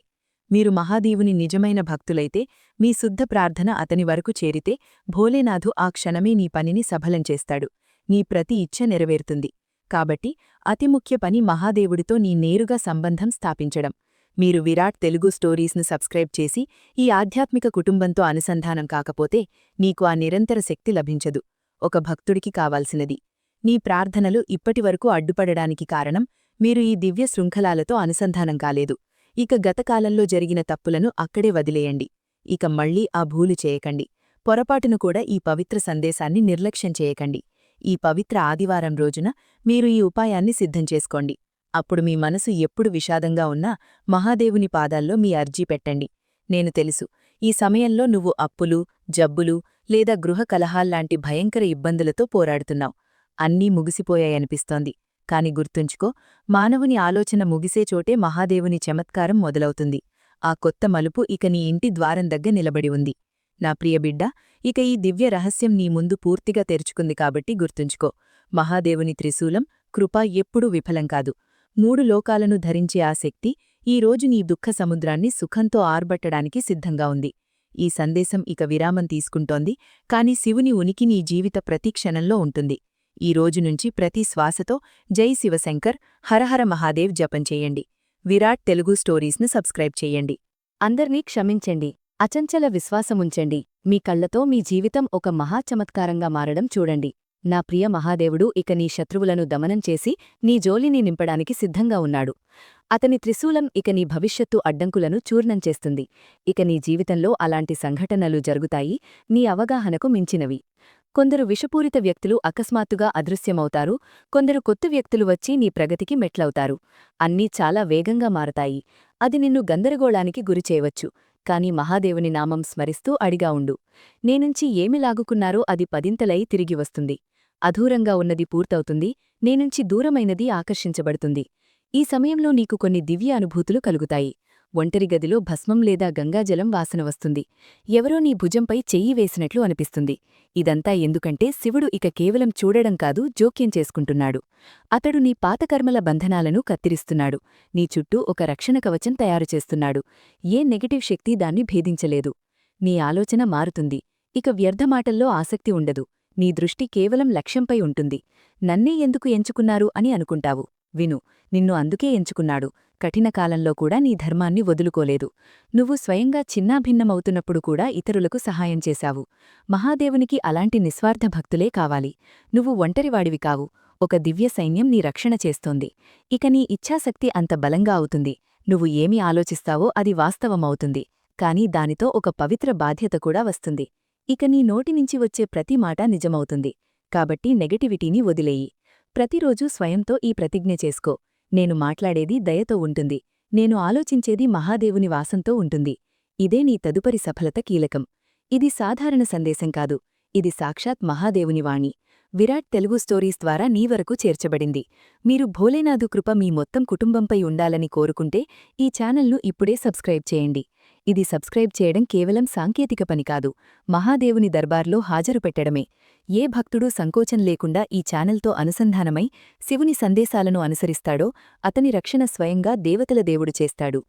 మీరు మహాదేవుని నిజమైన భక్తులైతే, మీ శుద్ధ ప్రార్థన అతని వరకు చేరితే, భోలేనాథు ఆ క్షణమే నీ పనిని సఫలం చేస్తాడు. నీ ప్రతి ఇచ్ఛ నెరవేరుతుంది. కాబట్టి అతి ముఖ్య పని మహాదేవుడితో నీ నేరుగా సంబంధం స్థాపించడం. మీరు విరాట్ తెలుగు స్టోరీస్ను సబ్స్క్రైబ్ చేసి ఈ ఆధ్యాత్మిక కుటుంబంతో అనుసంధానం కాకపోతే నీకు ఆ నిరంతర శక్తి లభించదు. ఒక భక్తుడికి కావాల్సినది నీ ప్రార్థనలు ఇప్పటివరకు అడ్డుపడడానికి కారణం మీరు ఈ దివ్య శృంఖలాలతో అనుసంధానం కాలేదు. ఇక గతకాలంలో జరిగిన తప్పులను అక్కడే వదిలేయండి. ఇక మళ్లీ ఆ భూలు చేయకండి. పొరపాటును కూడా ఈ పవిత్ర సందేశాన్ని నిర్లక్ష్యం చేయకండి. ఈ పవిత్ర ఆదివారం రోజున మీరు ఈ ఉపాయాన్ని సిద్ధం చేసుకోండి. అప్పుడు మీ మనసు ఎప్పుడు విషాదంగా ఉన్నా మహాదేవుని పాదాల్లో మీ అర్జీ పెట్టండి. నేను తెలుసు, ఈ సమయంలో నువ్వు అప్పులు, జబ్బులు లేదా గృహ కలహాల్లాంటి భయంకర ఇబ్బందులతో పోరాడుతున్నావు. అన్నీ ముగిసిపోయాయనిపిస్తోంది. కాని గుర్తుంచుకో, మానవుని ఆలోచన ముగిసే చోటే మహాదేవుని చమత్కారం మొదలవుతుంది. ఆ కొత్త మలుపు ఇక నీ ఇంటి ద్వారం దగ్గర నిలబడి ఉంది. నా ప్రియబిడ్డ, ఇక ఈ దివ్య రహస్యం నీ ముందు పూర్తిగా తెరుచుకుంది కాబట్టి గుర్తుంచుకో, మహాదేవుని త్రిశూలం, కృప ఎప్పుడూ విఫలం కాదు. 3 లోకాలను ధరించే ఆ శక్తి ఈ రోజు నీ దుఃఖ సముద్రాన్ని సుఖంతో ఆర్బట్టడానికి సిద్ధంగా ఉంది. ఈ సందేశం ఇక విరామం తీసుకుంటోంది, కాని శివుని ఉనికి నీ జీవిత ప్రతి క్షణంలో ఉంటుంది. ఈ రోజు నుంచి ప్రతి శ్వాసతో జై శివశంకర్, హరహర మహాదేవ్ జపం చెయ్యండి. విరాట్ తెలుగు స్టోరీస్ను సబ్స్క్రైబ్ చెయ్యండి. అందర్నీ క్షమించండి. అచంచల విశ్వాసముంచండి. మీ కళ్లతో మీ జీవితం ఒక మహాచమత్కారంగా మారడం చూడండి. నా ప్రియ మహాదేవుడు ఇక నీ శత్రువులను దమనం చేసి నీ జోలిని నింపడానికి సిద్ధంగా ఉన్నాడు. అతని త్రిశూలం ఇక నీ భవిష్యత్తు అడ్డంకులను చూర్ణం చేస్తుంది. ఇక నీ జీవితంలో అలాంటి సంఘటనలు జరుగుతాయి, నీ అవగాహనకు మించినవి. కొందరు విషపూరిత వ్యక్తులు అకస్మాత్తుగా అదృశ్యమవుతారు, కొందరు కొత్త వ్యక్తులు వచ్చి నీ ప్రగతికి మెట్లవుతారు. అన్నీ చాలా వేగంగా మారతాయి. అది నిన్ను గందరగోళానికి గురిచేయవచ్చు. కాని మహాదేవుని నామం స్మరిస్తూ అడిగా ఉండు. నేనుంచి ఏమి లాగుకున్నారో అది పదింతలై తిరిగి వస్తుంది. అధూరంగా ఉన్నది పూర్తవుతుంది, నేనుంచి దూరమైనది ఆకర్షించబడుతుంది. ఈ సమయంలో నీకు కొన్ని దివ్య అనుభూతులు కలుగుతాయి. ఒంటరి గదిలో భస్మం లేదా గంగాజలం వాసన వస్తుంది. ఎవరో నీ భుజంపై చెయ్యి వేసినట్లు అనిపిస్తుంది. ఇదంతా ఎందుకంటే శివుడు ఇక కేవలం చూడడం కాదు, జోక్యం చేసుకుంటున్నాడు. అతడు నీ పాతకర్మల బంధనాలను కత్తిరిస్తున్నాడు. నీ చుట్టూ ఒక రక్షణ కవచం తయారుచేస్తున్నాడు. ఏ నెగటివ్ శక్తి దాన్ని భేదించలేదు. నీ ఆలోచన మారుతుంది. ఇక వ్యర్థమాటల్లో ఆసక్తి ఉండదు. నీ దృష్టి కేవలం లక్ష్యంపై ఉంటుంది. నన్నే ఎందుకు ఎంచుకున్నారు అని అనుకుంటావు. విను, నిన్ను అందుకే ఎంచుకున్నాడు. కఠిన కాలంలో కూడా నీ ధర్మాన్ని వదులుకోలేదు. నువ్వు స్వయంగా చిన్నాభిన్నమవుతున్నప్పుడు కూడా ఇతరులకు సహాయం చేశావు. మహాదేవునికి అలాంటి నిస్వార్థ భక్తులే కావాలి. నువ్వు ఒంటరివాడివి కావు. ఒక దివ్య సైన్యం నీ రక్షణ చేస్తోంది. ఇక నీ ఇచ్ఛాశక్తి అంత బలంగా అవుతుంది. నువ్వు ఏమి ఆలోచిస్తావో అది వాస్తవమవుతుంది. కాని దానితో ఒక పవిత్ర బాధ్యత కూడా వస్తుంది. ఇక నీ నోటినుంచి వచ్చే ప్రతి మాట నిజమవుతుంది. కాబట్టి నెగటివిటీని వదిలేయి. ప్రతిరోజూ స్వయంతో ఈ ప్రతిజ్ఞ చేసుకో. నేను మాట్లాడేది దయతో ఉంటుంది. నేను ఆలోచించేది మహాదేవుని వాసంతో ఉంటుంది. ఇదే నీ తదుపరి సఫలత కీలకం. ఇది సాధారణ సందేశం కాదు, ఇది సాక్షాత్ మహాదేవుని వాణి. విరాట్ తెలుగు స్టోరీస్ ద్వారా నీ వరకు చేర్చబడింది. మీరు భోలేనాథు కృప మీ మొత్తం కుటుంబంపై ఉండాలని కోరుకుంటే ఈ ఛానల్ను ఇప్పుడే సబ్స్క్రైబ్ చేయండి. ఇది సబ్స్క్రైబ్ చేయడం కేవలం సాంకేతిక పని కాదు, మహాదేవుని దర్బార్లో హాజరు పెట్టడమే. ఏ భక్తుడూ సంకోచం లేకుండా ఈ ఛానల్తో అనుసంధానమై శివుని సందేశాలను అనుసరిస్తాడో అతని రక్షణ స్వయంగా దేవతల దేవుడు చేస్తాడు.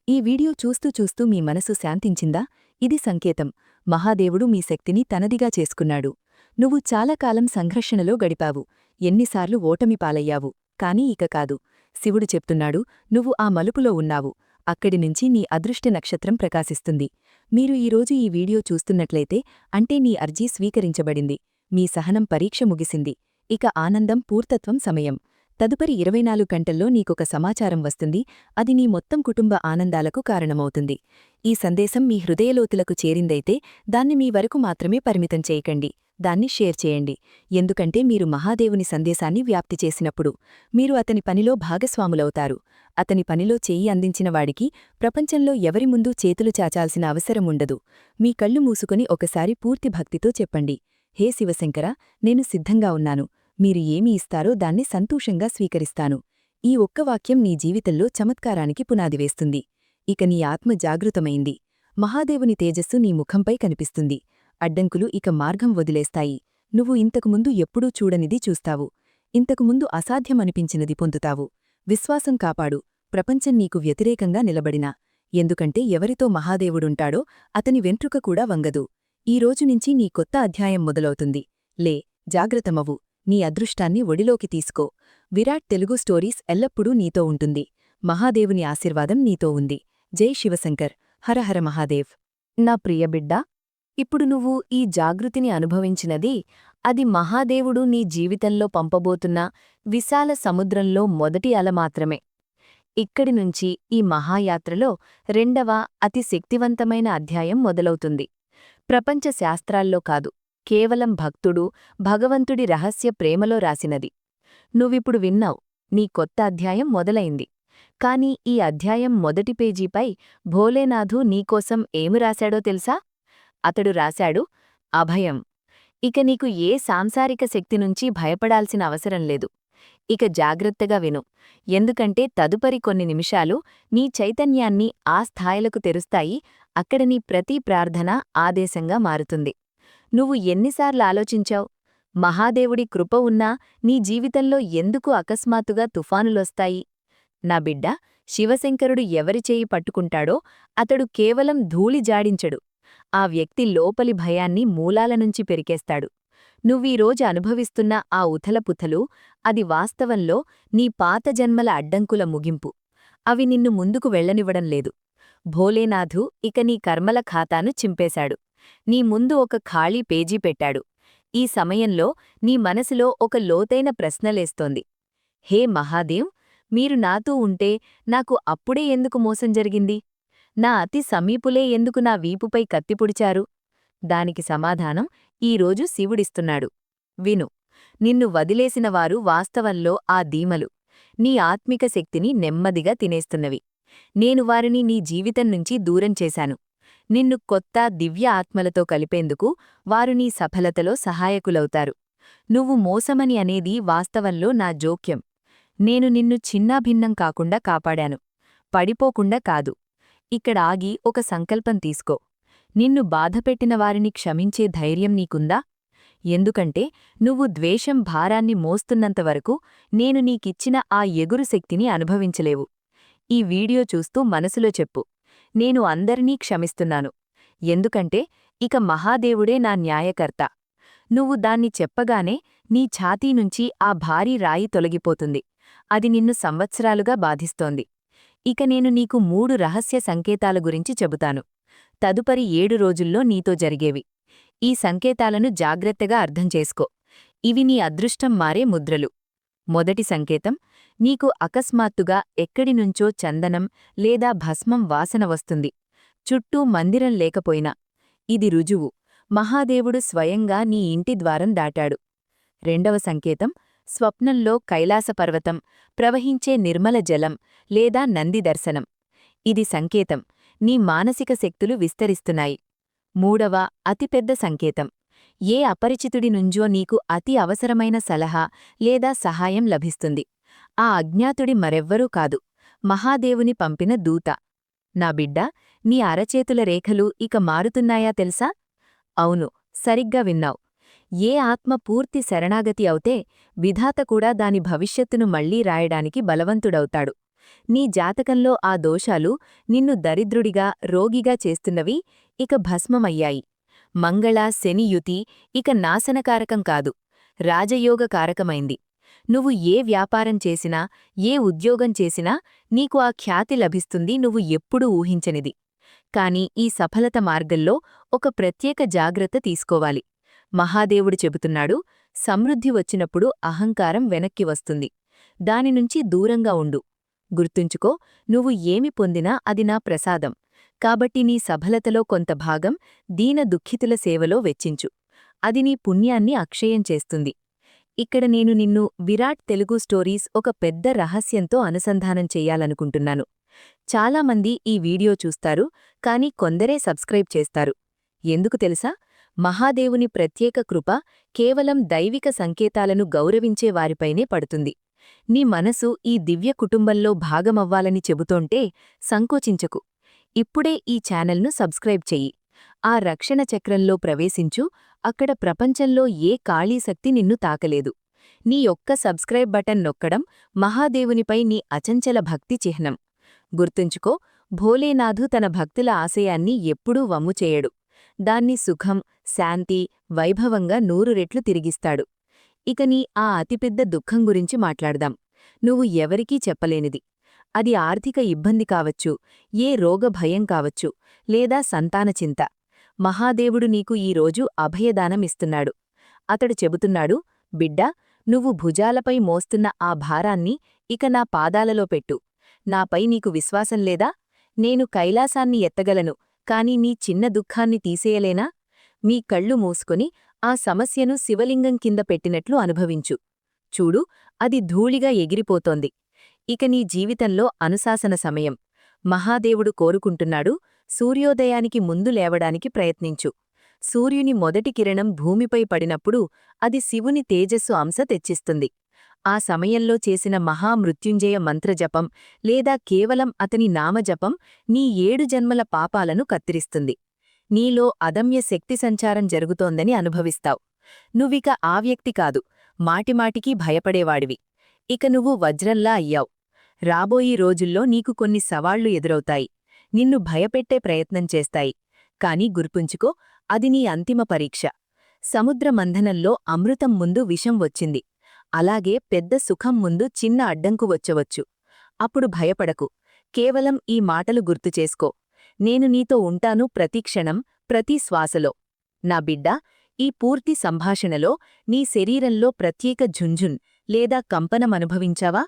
ఈ వీడియో చూస్తూ చూస్తూ మీ మనసు శాంతించిందా? ఇది సంకేతం. మహాదేవుడు మీ శక్తిని తనదిగా చేసుకున్నాడు. నువ్వు చాలా కాలం సంఘర్షణలో గడిపావు. ఎన్నిసార్లు ఓటమి పాలయ్యావు. కాని ఇక కాదు. శివుడు చెప్తున్నాడు, నువ్వు ఆ మలుపులో ఉన్నావు. అక్కడి నుంచి నీ అదృష్ట నక్షత్రం ప్రకాశిస్తుంది. మీరు ఈరోజు ఈ వీడియో చూస్తున్నట్లయితే అంటే నీ అర్జీ స్వీకరించబడింది. మీ సహనం పరీక్ష ముగిసింది. ఇక ఆనందం పూర్తత్వం సమయం. తదుపరి 24 గంటల్లో నీకొక సమాచారం వస్తుంది. అది నీ మొత్తం కుటుంబ ఆనందాలకు కారణమవుతుంది. ఈ సందేశం మీ హృదయలోతులకు చేరిందైతే దాన్ని మీ వరకు మాత్రమే పరిమితం చేయకండి. దాన్ని షేర్ చేయండి. ఎందుకంటే మీరు మహాదేవుని సందేశాన్ని వ్యాప్తి చేసినప్పుడు మీరు అతని పనిలో భాగస్వాములవుతారు. అతని పనిలో చెయ్యి అందించినవాడికి ప్రపంచంలో ఎవరి ముందూ చేతులు చాచాల్సిన అవసరముండదు. మీ కళ్ళు మూసుకొని ఒకసారి పూర్తి భక్తితో చెప్పండి, హే శివశంకర, నేను సిద్ధంగా ఉన్నాను. మీరు ఏమి ఇస్తారో దాన్ని సంతోషంగా స్వీకరిస్తాను. ఈ ఒక్క వాక్యం నీ జీవితంలో చమత్కారానికి పునాది వేస్తుంది. ఇక నీ ఆత్మ జాగృతమైంది. మహాదేవుని తేజస్సు నీ ముఖంపై కనిపిస్తుంది. అడ్డంకులు ఇక మార్గం వదిలేస్తాయి. నువ్వు ఇంతకుముందు ఎప్పుడూ చూడనిది చూస్తావు. ఇంతకుముందు అసాధ్యమనిపించినది పొందుతావు. విశ్వాసం కాపాడు. ప్రపంచం నీకు వ్యతిరేకంగా నిలబడినా. ఎందుకంటే ఎవరితో మహాదేవుడుంటాడో అతని వెంట్రుక కూడా వంగదు. ఈ రోజునుంచి నీ కొత్త అధ్యాయం మొదలవుతుంది. లే, జాగ్రత్తమవు. నీ అదృష్టాన్ని ఒడిలోకి తీసుకో. విరాట్ తెలుగు స్టోరీస్ ఎల్లప్పుడూ నీతో ఉంటుంది. మహాదేవుని ఆశీర్వాదం నీతో ఉంది. జై శివశంకర్. హర హర మహాదేవ్. నా ప్రియబిడ్డా, ఇప్పుడు నువ్వు ఈ జాగృతిని అనుభవించినది అది మహాదేవుడు నీ జీవితంలో పంపబోతున్న విశాల సముద్రంలో మొదటి అల మాత్రమే. ఇక్కడి నుంచి ఈ మహాయాత్రలో రెండవ అతి శక్తివంతమైన అధ్యాయం మొదలవుతుంది. ప్రపంచ శాస్త్రాల్లో కాదు, కేవలం భక్తుడు భగవంతుడి రహస్య ప్రేమలో రాసినది. నువ్విప్పుడు విన్నావు, నీ కొత్త అధ్యాయం మొదలైంది. కాని ఈ అధ్యాయం మొదటి పేజీపై భోలేనాథు నీకోసం ఏమి రాశాడో తెలుసా? అతడు రాశాడు, అభయం. ఇక నీకు ఏ సాంసారిక శక్తి నుంచి భయపడాల్సిన అవసరం లేదు. ఇక జాగ్రత్తగా విను, ఎందుకంటే తదుపరి కొన్ని నిమిషాలు నీ చైతన్యాన్ని ఆ స్థాయిలకు తెరుస్తాయి. అక్కడ నీ ప్రతి ప్రార్థన ఆదేశంగా మారుతుంది. నువ్వు ఎన్నిసార్లు ఆలోచించావు, మహాదేవుడి కృప ఉన్నా నీ జీవితంలో ఎందుకు అకస్మాత్తుగా తుఫానులొస్తాయి? నా బిడ్డ, శివశంకరుడు ఎవరి చేయి పట్టుకుంటాడో అతడు కేవలం ధూళి జాడించడు. ఆ వ్యక్తి లోపలి భయాన్ని మూలాల నుంచి పెరికేస్తాడు. నువ్వీరోజు అనుభవిస్తున్న ఆ ఉథలపుథలు అది వాస్తవంలో నీ పాత జన్మల అడ్డంకుల ముగింపు. అవి నిన్ను ముందుకు వెళ్లనివ్వడం లేదు. భోలేనాథు ఇక నీ కర్మల ఖాతాను చింపేశాడు. నీ ముందు ఒక ఖాళీ పేజీ పెట్టాడు. ఈ సమయంలో నీ మనసులో ఒక లోతైన ప్రశ్నలేస్తోంది. హే మహాదేవ్, మీరు నాతో ఉంటే నాకు అప్పుడే ఎందుకు మోసం జరిగింది? నా అతి సమీపులే ఎందుకు నా వీపుపై కత్తిపుడిచారు? దానికి సమాధానం ఈరోజు శివుడిస్తున్నాడు. విను, నిన్ను వదిలేసినవారు వాస్తవంలో ఆ దీమలు నీ ఆత్మిక శక్తిని నెమ్మదిగా తినేస్తున్నవి. నేను వారిని నీ జీవితం నుంచి దూరం చేశాను. నిన్ను కొత్త దివ్య ఆత్మలతో కలిపేందుకు వారు నీ సఫలతలో సహాయకులవుతారు. నువ్వు మోసమని అనేది వాస్తవంలో నా జోక్యం. నేను నిన్ను చిన్నాభిన్నం కాకుండా కాపాడాను, పడిపోకుండా కాదు. ఇక్కడ ఆగి ఒక సంకల్పం తీసుకో. నిన్ను బాధపెట్టిన వారిని క్షమించే ధైర్యం నీకుందా? ఎందుకంటే నువ్వు ద్వేషం భారాన్ని మోస్తున్నంతవరకు నేను నీకిచ్చిన ఆ ఎగురు శక్తిని అనుభవించలేవు. ఈ వీడియో చూస్తూ మనసులో చెప్పు, నేను అందరినీ క్షమిస్తున్నాను. ఎందుకంటే ఇక మహాదేవుడే నా న్యాయకర్త. నువ్వు దాన్ని చెప్పగానే నీ ఛాతీ నుంచి ఆ భారీ రాయి తొలగిపోతుంది. అది నిన్ను సంవత్సరాలుగా బాధిస్తోంది. ఇక నేను నీకు 3 రహస్య సంకేతాల గురించి చెబుతాను. తదుపరి 7 రోజుల్లో నీతో జరిగేవి. ఈ సంకేతాలను జాగ్రత్తగా అర్థం చేసుకో. ఇవి నీ అదృష్టం మారే ముద్రలు. మొదటి సంకేతం, నీకు అకస్మాత్తుగా ఎక్కడినుంచో చందనం లేదా భస్మం వాసన వస్తుంది. చుట్టూ మందిరం లేకపోయినా. ఇది రుజువు, మహాదేవుడు స్వయంగా నీ ఇంటి ద్వారం దాటాడు. రెండవ సంకేతం, స్వప్నంలో కైలాసపర్వతం, ప్రవహించే నిర్మల జలం లేదా నంది దర్శనం. ఇది సంకేతం, నీ మానసిక శక్తులు విస్తరిస్తున్నాయి. మూడవ అతిపెద్ద సంకేతం, ఏ అపరిచితుడి నుంజో నీకు అతి అవసరమైన సలహా లేదా సహాయం లభిస్తుంది. ఆ అజ్ఞాతుడి మరెవ్వరూ కాదు, మహాదేవుని పంపిన దూత. నా బిడ్డా, నీ అరచేతుల రేఖలు ఇక మారుతున్నాయా తెలుసా? అవును, సరిగ్గా విన్నావు. ఏ ఆత్మ పూర్తి శరణాగతి అవుతే విధాత కూడా దాని భవిష్యత్తును మళ్లీ రాయడానికి బలవంతుడవుతాడు. నీ జాతకంలో ఆ దోషాలు నిన్ను దరిద్రుడిగా రోగిగా చేస్తున్నవి ఇక భస్మమయ్యాయి. మంగళ శని యుతి ఇక నాశనకారకం కాదు, రాజయోగకారకమైంది. నువ్వు ఏ వ్యాపారం చేసినా, ఏ ఉద్యోగం చేసినా నీకు ఆ ఖ్యాతి లభిస్తుంది, నువ్వు ఎప్పుడూ ఊహించనిది. కాని ఈ సఫలత మార్గంలో ఒక ప్రత్యేక జాగ్రత్త తీసుకోవాలి. మహాదేవుడు చెబుతున్నాడు, సమృద్ధి వచ్చినప్పుడు అహంకారం వెనక్కి వస్తుంది. దానినుంచి దూరంగా ఉండు. గుర్తుంచుకో, నువ్వు ఏమి పొందినా అది నా ప్రసాదం. కాబట్టి నీ సఫలతలో కొంత భాగం దీన దుఃఖితుల సేవలో వెచ్చించు. అది నీ పుణ్యాన్ని అక్షయం చేస్తుంది. ఇక్కడ నేను నిన్ను విరాట్ తెలుగు స్టోరీస్ ఒక పెద్ద రహస్యంతో అనుసంధానం చెయ్యాలనుకుంటున్నాను. చాలామంది ఈ వీడియో చూస్తారు, కాని కొందరే సబ్స్క్రైబ్ చేస్తారు. ఎందుకు తెలుసా? మహాదేవుని ప్రత్యేక కృప కేవలం దైవిక సంకేతాలను గౌరవించే వారిపైనే పడుతుంది. నీ మనసు ఈ దివ్య కుటుంబంలో భాగమవ్వాలని చెబుతోంటే సంకోచించకు. ఇప్పుడే ఈ ఛానల్ను సబ్స్క్రైబ్ చెయ్యి. ఆ రక్షణ చక్రంలో ప్రవేశించు. అక్కడ ప్రపంచంలో ఏ ఖాళీశక్తి నిన్ను తాకలేదు. నీ ఒక్క సబ్స్క్రైబ్ బటన్ నొక్కడం మహాదేవునిపై నీ అచంచల భక్తి చిహ్నం. గుర్తుంచుకో, భోలేనాథు తన భక్తుల ఆశయాన్ని ఎప్పుడూ వమ్ము చేయడు. దాన్ని సుఖం, శాంతి, వైభవంగా 100 రెట్లు తిరిగిస్తాడు. ఇక నీ ఆ అతిపెద్ద దుఃఖం గురించి మాట్లాడదాం. నువ్వు ఎవరికీ చెప్పలేనిది. అది ఆర్థిక ఇబ్బంది కావచ్చు, ఏ రోగ భయం కావచ్చు, లేదా సంతాన చింత. మహాదేవుడు నీకు ఈరోజు అభయదానమిస్తున్నాడు. అతడు చెబుతున్నాడు, బిడ్డా, నువ్వు భుజాలపై మోస్తున్న ఆ భారాన్ని ఇక నా పాదాలలో పెట్టు. నాపై నీకు విశ్వాసం లేదా? నేను కైలాసాన్ని ఎత్తగలను, కాని నీ చిన్న దుఃఖాన్ని తీసేయలేనా? మీ కళ్ళు మూసుకొని ఆ సమస్యను శివలింగం కింద పెట్టినట్లు అనుభవించు. చూడు, అది ధూళిగా ఎగిరిపోతోంది. ఇక నీ జీవితంలో అనుశాసన సమయం. మహాదేవుడు కోరుకుంటున్నాడు, సూర్యోదయానికి ముందు లేవడానికి ప్రయత్నించు. సూర్యుని మొదటి కిరణం భూమిపై పడినప్పుడు అది శివుని తేజస్సు అంశ తెచ్చిస్తుంది. ఆ సమయంలో చేసిన మహామృత్యుంజయ మంత్రజపం లేదా కేవలం అతని నామజపం నీ 7 జన్మల పాపాలను కత్తిరిస్తుంది. నీలో అదమ్య శక్తి సంచారం జరుగుతోందని అనుభవిస్తావు. నువ్విక ఆ వ్యక్తి కాదు, మాటిమాటికీ భయపడేవాడివి. ఇక నువ్వు వజ్రంలా అయ్యావు. రాబోయే రోజుల్లో నీకు కొన్ని సవాళ్లు ఎదురవుతాయి. నిన్ను భయపెట్టే ప్రయత్నం చేస్తాయి. కాని గుర్తుంచుకో, అది నీ అంతిమ పరీక్ష. సముద్ర మంథనంలో అమృతం ముందు విషం వచ్చింది. అలాగే పెద్ద సుఖం ముందు చిన్న అడ్డంకు వచ్చవచ్చు. అప్పుడు భయపడకు. కేవలం ఈ మాటలు గుర్తుచేసుకో. నేను నీతో ఉంటాను ప్రతి క్షణం, ప్రతి శ్వాసలో. నా బిడ్డా, ఈ పూర్తి సంభాషణలో నీ శరీరంలో ప్రత్యేక ఝుంఝున్ లేదా కంపనమనుభవించావా?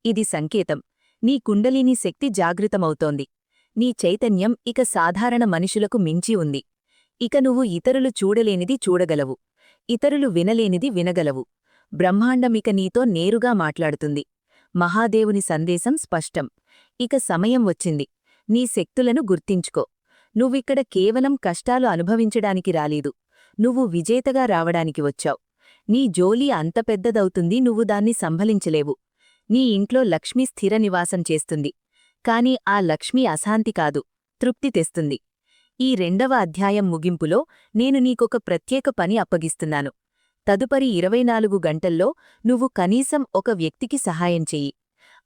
ఇది సంకేతం. నీ కుండలిని శక్తి జాగృతమవుతోంది. నీ చైతన్యం ఇక సాధారణ మనుషులకు మించి ఉంది. ఇక నువ్వు ఇతరులు చూడలేనిది చూడగలవు. ఇతరులు వినలేనిది వినగలవు. బ్రహ్మాండమిక నీతో నేరుగా మాట్లాడుతుంది. మహాదేవుని సందేశం స్పష్టం. ఇక సమయం వచ్చింది. నీ శక్తులను గుర్తించుకో. నువ్విక్కడ కేవలం కష్టాలు అనుభవించడానికి రాలేదు. నువ్వు విజేతగా రావడానికి వచ్చావు. నీ జోలి అంత పెద్దదవుతుంది, నువ్వు దాన్ని సంభలించలేవు. నీ ఇంట్లో లక్ష్మి స్థిర నివాసం చేస్తుంది. కాని ఆ లక్ష్మి అశాంతి కాదు, తృప్తి తెస్తుంది. ఈ 2వ అధ్యాయం ముగింపులో నేను నీకొక ప్రత్యేక పని అప్పగిస్తున్నాను. తదుపరి 24 గంటల్లో నువ్వు కనీసం ఒక వ్యక్తికి సహాయం చెయ్యి.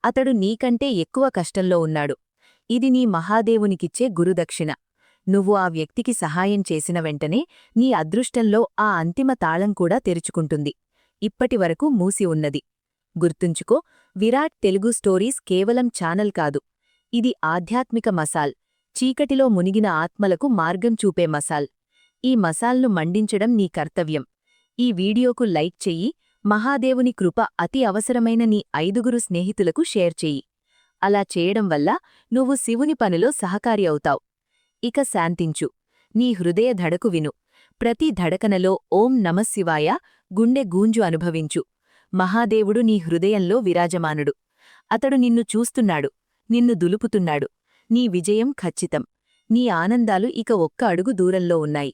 అతడు నీకంటే ఎక్కువ కష్టంలో ఉన్నాడు. ఇది నీ మహాదేవునికిచ్చే గురుదక్షిణ. నువ్వు ఆ వ్యక్తికి సహాయం చేసిన వెంటనే నీ అదృష్టంలో ఆ అంతిమ తాళం కూడా తెరుచుకుంటుంది. ఇప్పటివరకు మూసి ఉన్నది. గుర్తుంచుకో, విరాట్ తెలుగు స్టోరీస్ కేవలం ఛానల్ కాదు. ఇది ఆధ్యాత్మిక మసాల్. చీకటిలో మునిగిన ఆత్మలకు మార్గం చూపే మసాల్. ఈ మసాల్ను మండించడం నీ కర్తవ్యం. ఈ వీడియోకు లైక్ చెయ్యి. మహాదేవుని కృప అతి అవసరమైన నీ 5 స్నేహితులకు షేర్ చెయ్యి. అలా చేయడం వల్ల నువ్వు శివుని పనిలో సహకారి అవుతావు. ఇక శాంతించు. నీ హృదయ ధడకు విను. ప్రతి ధడకనలో ఓం నమఃశివాయ గుండె గూంజు అనుభవించు. మహాదేవుడు నీ హృదయంలో విరాజమానుడు. అతడు నిన్ను చూస్తున్నాడు, నిన్ను దులుపుతున్నాడు. నీ విజయం ఖచ్చితం. నీ ఆనందాలు ఇక ఒక్క అడుగు దూరంలో ఉన్నాయి.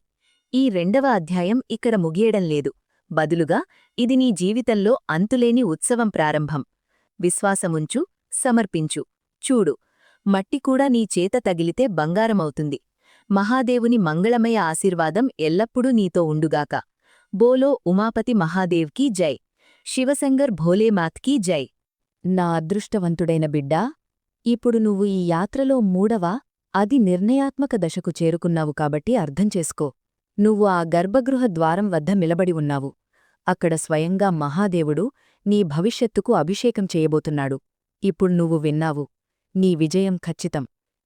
ఈ 2వ అధ్యాయం ఇక్కడ ముగియడం లేదు. బదులుగా ఇది నీ జీవితంలో అంతులేని ఉత్సవం ప్రారంభం. విశ్వాసముంచు, సమర్పించు. చూడు, మట్టి కూడా నీ చేత తగిలితే బంగారమవుతుంది. మహాదేవుని మంగళమయ ఆశీర్వాదం ఎల్లప్పుడూ నీతో ఉండుగాక. బోలో ఉమాపతి మహాదేవ్కీ జై. శివశంకర్ భోలేమాత్కీ జై. నా అదృష్టవంతుడైన బిడ్డా, ఇప్పుడు నువ్వు ఈ యాత్రలో 3వ, అతి నిర్ణయాత్మక దశకు చేరుకున్నావు కాబట్టి అర్థం చేసుకో. నువ్వు ఆ గర్భగృహ ద్వారం వద్ద నిలబడి ఉన్నావు. అక్కడ స్వయంగా మహాదేవుడు నీ భవిష్యత్తుకు అభిషేకం చేయబోతున్నాడు. ఇప్పుడు నువ్వు విన్నావు. నీ విజయం ఖచ్చితం.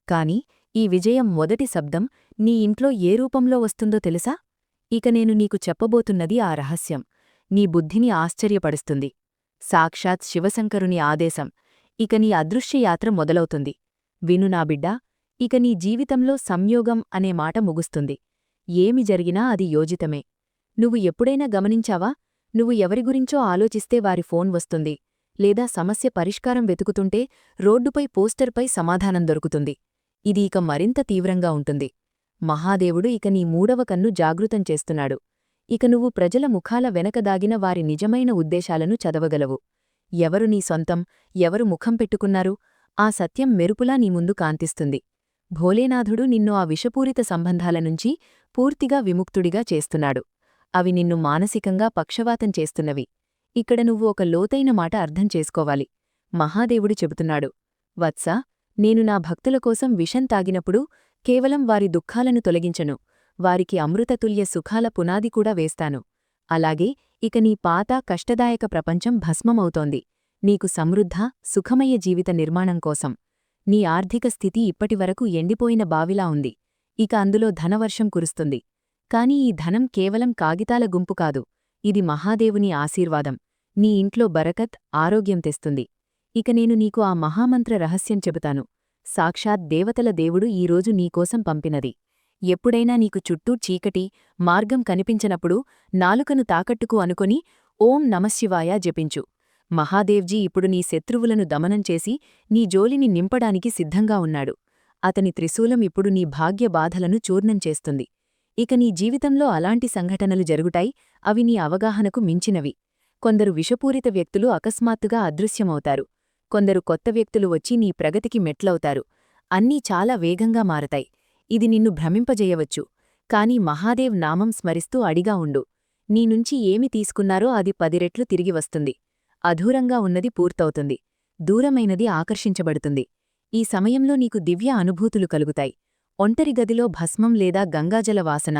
కాని ఈ విజయం మొదటి శబ్దం నీ ఇంట్లో ఏ రూపంలో వస్తుందో తెలుసా? ఇక నేను నీకు చెప్పబోతున్నది ఆ రహస్యం. నీ బుద్ధిని ఆశ్చర్యపడుస్తుంది. సాక్షాత్ శివశంకరుని ఆదేశం. ఇక నీ అదృశ్యయాత్ర మొదలవుతుంది. విను నా బిడ్డా, ఇక నీ జీవితంలో సంయోగం అనే మాట ముగుస్తుంది. ఏమి జరిగినా అది యోజితమే. నువ్వు ఎప్పుడైనా గమనించావా? నువ్వు ఎవరి గురించో ఆలోచిస్తే వారి ఫోన్ వస్తుంది, లేదా సమస్య పరిష్కారం వెతుకుతుంటే రోడ్డుపై పోస్టర్పై సమాధానం దొరుకుతుంది. ఇది ఇక మరింత తీవ్రంగా ఉంటుంది. మహాదేవుడు ఇక నీ 3వ కన్ను జాగృతం చేస్తున్నాడు. ఇక నువ్వు ప్రజల ముఖాల వెనక దాగిన వారి నిజమైన ఉద్దేశాలను చదవగలవు. ఎవరు నీ సొంతం, ఎవరు ముఖం పెట్టుకున్నారు, ఆ సత్యం మెరుపులా నీ ముందు కాంతిస్తుంది. భోలేనాథుడు నిన్ను ఆ విషపూరిత సంబంధాల నుంచి పూర్తిగా విముక్తుడిగా చేస్తున్నాడు. అవి నిన్ను మానసికంగా పక్షవాతం చేస్తున్నవి. ఇక్కడ నువ్వు ఒక లోతైన మాట అర్థం చేసుకోవాలి. మహాదేవుడు చెబుతున్నాడు, వత్సా, నేను నా భక్తుల కోసం విషం తాగినప్పుడు కేవలం వారి దుఃఖాలను తొలగించను, వారికి అమృతతుల్య సుఖాల పునాది కూడా వేస్తాను. అలాగే ఇక నీ పాత కష్టదాయక ప్రపంచం భస్మమవుతోంది. నీకు సమృద్ధ సుఖమయ జీవిత నిర్మాణం కోసం. నీ ఆర్థిక స్థితి ఇప్పటివరకు ఎండిపోయిన బావిలా ఉంది. ఇక అందులో ధనవర్షం కురుస్తుంది. కాని ఈ ధనం కేవలం కాగితాల గుంపు కాదు, ఇది మహాదేవుని ఆశీర్వాదం. నీ ఇంట్లో బరకత్, ఆరోగ్యం తెస్తుంది. ఇక నేను నీకు ఆ మహామంత్ర రహస్యం చెబుతాను. సాక్షాత్ దేవతల దేవుడు ఈరోజు నీకోసం పంపినది. ఎప్పుడైనా నీకు చుట్టూ చీకటి, మార్గం కనిపించనప్పుడు నాలుకను తాకట్టుకు అనుకొని ఓం నమశివాయ జపించు. మహాదేవ్జీ ఇప్పుడు నీ శత్రువులను దమనం చేసి నీ జోలిని నింపడానికి సిద్ధంగా ఉన్నాడు. అతని త్రిశూలం ఇప్పుడు నీ భాగ్య బాధలను చూర్ణం చేస్తుంది. ఇక నీ జీవితంలో అలాంటి సంఘటనలు జరుగుతాయి, అవి నీ అవగాహనకు మించినవి. కొందరు విషపూరిత వ్యక్తులు అకస్మాత్తుగా అదృశ్యమవుతారు. కొందరు కొత్త వ్యక్తులు వచ్చి నీ ప్రగతికి మెట్లవుతారు. అన్నీ చాలా వేగంగా మారతాయి. ఇది నిన్ను భ్రమింపజేయవచ్చు. కాని మహాదేవ్ నామం స్మరిస్తూ అడిగా ఉండు. నీనుంచి ఏమి తీసుకున్నారో అది 10 రెట్లు తిరిగి వస్తుంది. అధూరంగా ఉన్నది పూర్తవుతుంది. దూరమైనది ఆకర్షించబడుతుంది. ఈ సమయంలో నీకు దివ్య అనుభూతులు కలుగుతాయి. ఒంటరి గదిలో భస్మం లేదా గంగాజల వాసన,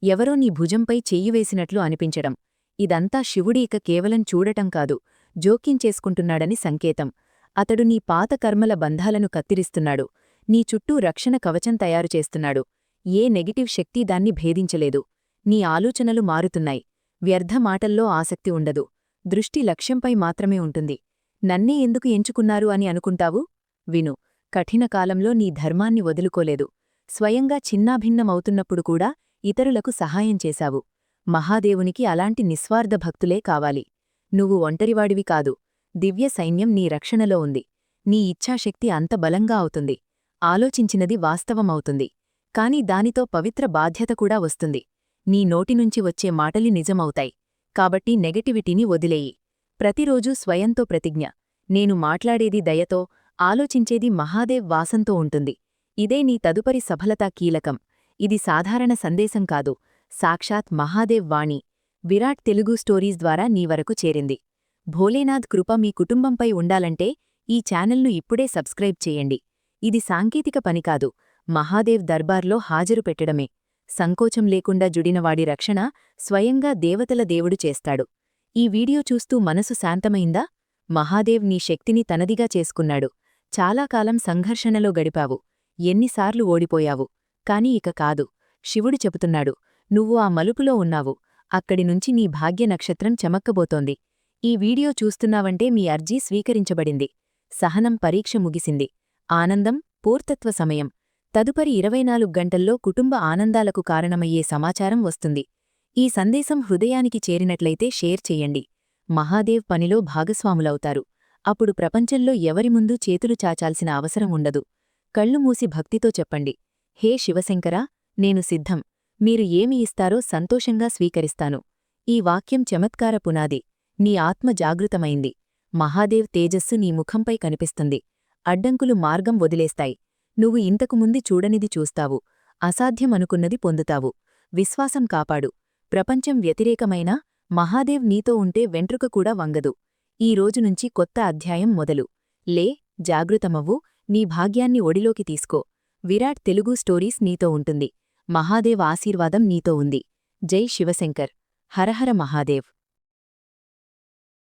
ఎవరో నీ భుజంపై చెయ్యివేసినట్లు అనిపించడం. ఇదంతా శివుడి ఇక కేవలం చూడటం కాదు, జోక్యం చేసుకుంటున్నాడని సంకేతం. అతడు నీ పాత కర్మల బంధాలను కత్తిరిస్తున్నాడు. నీ చుట్టూ రక్షణ కవచం తయారుచేస్తున్నాడు. ఏ నెగిటివ్ శక్తి దాన్ని భేదించలేదు. నీ ఆలోచనలు మారుతున్నాయి. వ్యర్థ మాటల్లో ఆసక్తి ఉండదు. దృష్టి లక్ష్యంపై మాత్రమే ఉంటుంది. నన్నే ఎందుకు ఎంచుకున్నారు అని అనుకుంటావు? విను. కఠిన కాలంలో నీ ధర్మాన్ని వదులుకోలేదు. స్వయంగా చిన్నాభిన్నమవుతున్నప్పుడు కూడా ఇతరులకు సహాయం చేశావు. మహాదేవునికి అలాంటి నిస్వార్థ భక్తులే కావాలి. నువ్వు ఒంటరివాడివి కాదు. దివ్య సైన్యం నీ రక్షణలో ఉంది. నీ ఇచ్ఛాశక్తి అంత బలంగా అవుతుంది. ఆలోచించినది వాస్తవమవుతుంది. కాని దానితో పవిత్ర బాధ్యత కూడా వస్తుంది. నీ నోటినుంచి వచ్చే మాటలి నిజమవుతాయి. కాబట్టి నెగటివిటీని వదిలేయి. ప్రతిరోజూ స్వయంతో ప్రతిజ్ఞ. నేను మాట్లాడేది దయతో, ఆలోచించేది మహాదేవ్ వాసంతో ఉంటుంది. ఇదే నీ తదుపరి సఫలతా కీలకం. ఇది సాధారణ సందేశం కాదు, సాక్షాత్ మహాదేవ్ వాణి. విరాట్ తెలుగు స్టోరీస్ ద్వారా నీ వరకు చేరింది. భోలేనాథ్ కృప మీ కుటుంబంపై ఉండాలంటే ఈ ఛానల్ను ఇప్పుడే సబ్స్క్రైబ్ చేయండి. ఇది సాంకేతిక పనికాదు, మహాదేవ్ దర్బార్లో హాజరు పెట్టడమే. సంకోచం లేకుండా జుడినవాడి రక్షణ స్వయంగా దేవతల దేవుడు చేస్తాడు. ఈ వీడియో చూస్తూ మనసు శాంతమైందా? మహాదేవ్ నీ శక్తిని తనదిగా చేసుకున్నాడు. చాలా కాలం సంఘర్షణలో గడిపావు. ఎన్నిసార్లు ఓడిపోయావు. కాని ఇక కాదు. శివుడు చెబుతున్నాడు, నువ్వు ఆ మలుపులో ఉన్నావు. అక్కడినుంచి నీ భాగ్య నక్షత్రం చెమక్కబోతోంది. ఈ వీడియో చూస్తున్నావంటే మీ అర్జీ స్వీకరించబడింది. సహనం పరీక్ష ముగిసింది. ఆనందం పూర్తత్వ సమయం. తదుపరి 24 గంటల్లో కుటుంబ ఆనందాలకు కారణమయ్యే సమాచారం వస్తుంది. ఈ సందేశం హృదయానికి చేరినట్లయితే షేర్ చెయ్యండి. మహాదేవ్ పనిలో భాగస్వాములవుతారు. అప్పుడు ప్రపంచంలో ఎవరి ముందు చేతులు చాచాల్సిన అవసరం ఉండదు. కళ్ళు మూసి భక్తితో చెప్పండి, హే శివశంకరా, నేను సిద్ధం. మీరు ఏమి ఇస్తారో సంతోషంగా స్వీకరిస్తాను. ఈ వాక్యం చమత్కార పునాది. నీ ఆత్మ జాగృతమైంది. మహాదేవ్ తేజస్సు నీ ముఖంపై కనిపిస్తుంది. అడ్డంకులు మార్గం వదిలేస్తాయి. నువ్వు ఇంతకుముందు చూడనిది చూస్తావు. అసాధ్యమనుకున్నది పొందుతావు. విశ్వాసం కాపాడు. ప్రపంచం వ్యతిరేకమైనా మహాదేవ్ నీతో ఉంటే వెంట్రుక కూడా వంగదు. ఈ రోజునుంచి కొత్త అధ్యాయం మొదలు. లే, జాగృతమవ్వు, నీ భాగ్యాన్ని ఒడిలోకి తీసుకో. విరాట్ తెలుగు స్టోరీస్ నీతో ఉంటుంది. మహాదేవ్ ఆశీర్వాదం నీతో ఉంది. జై శివశంకర్. హరహర మహాదేవ్.